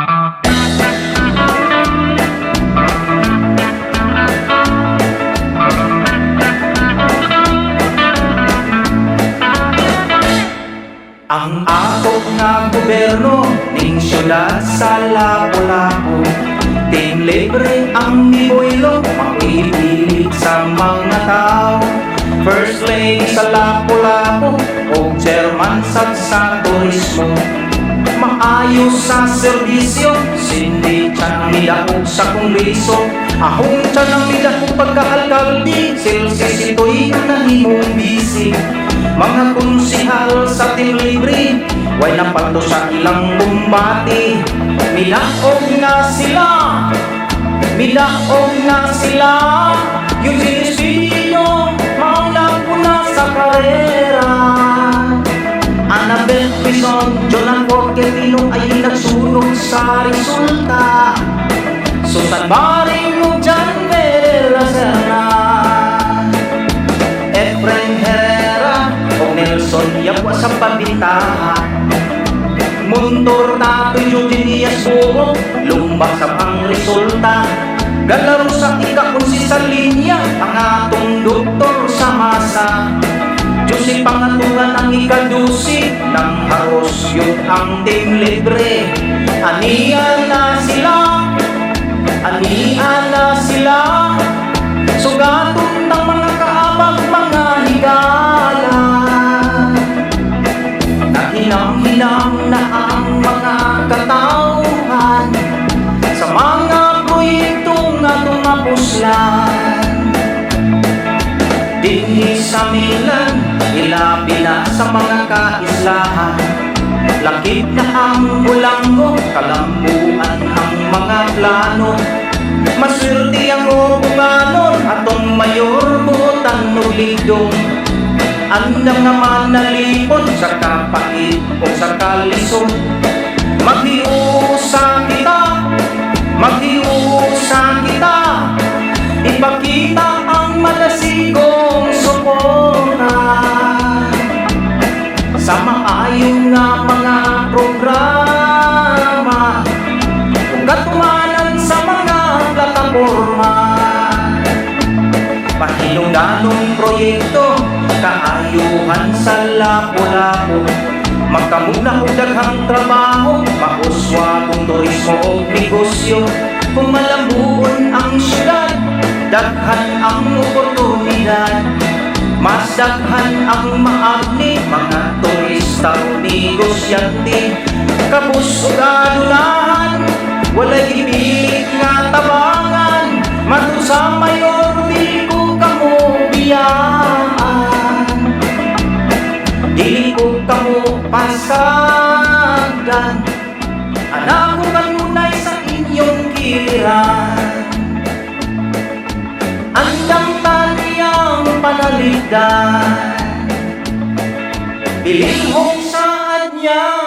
Ang akop nga gobyerno ning syudad sa Lapu-Lapu, ting libre ang niboylo, makipilit sa mga tao. First lady sa Lapu-Lapu o chairman sa turismo, maayos sa serbisyo, sindi tiyan midakog sa kongreso. Ahong tiyan ang midakog pagkaalkaldi, silsisitoy ang nahimong bisi. Mga konsihal sa team libre, way napagto sa ilang bumbati. Midaog nga sila, midaog nga sila. Yung sinisino, maunang una sa karera. Annabel Quezon, Jonan Porquetino ay nagsunod sa resulta. Susan Baring mo dyan, Vera Serna, Efren Herrera o Nelson Yapwa sa pabintahan. Muntor Tatoy Eugenias Buro, lumbasap ang resulta. Galaro sa ikakunsi sa linya, ang atong doktor sa masa. Diyos'y pangatungan ang ikadusi, ng haros yun ang team libre. Anian na sila, anian na sila, sugatong ng mga kaabag, mga higala. Nahinang-hinang na ang mga katauhan sa mga proyektong nga tumapuslan. Dinhi sa Milan, ilabi na sa mga kaislahan. Lakip na ang Bulango, kalambuan ang mga plano. Maswerte ang upuganon, atong mayor butan nulidong. Andang naman nalipon sa kapait o sa kalisod. Maghiusa kita, maghiusa kita, ipakita ang malasigong suporta sa maayong nga mga programa kung katumanan sa mga plataforma. Mahinungdanong proyekto, kaayuhan sa Lapu-Lapu, magkamuna o daghang trabaho, mauswa kung turismo o negosyo. Kung malambuon ang syudad, daghan ang oportunidad. Mas daghan ang maagni, mga turista o negosyante. Kapos o gadunahan, walay ipilit nga tabangan. Matu sa mayor, di ko kamo biyaan. Dili ko kamo pasagan, anak ko kanunay sa inyong kiliran. Andang taniyang panalitan, bilihong sa kanya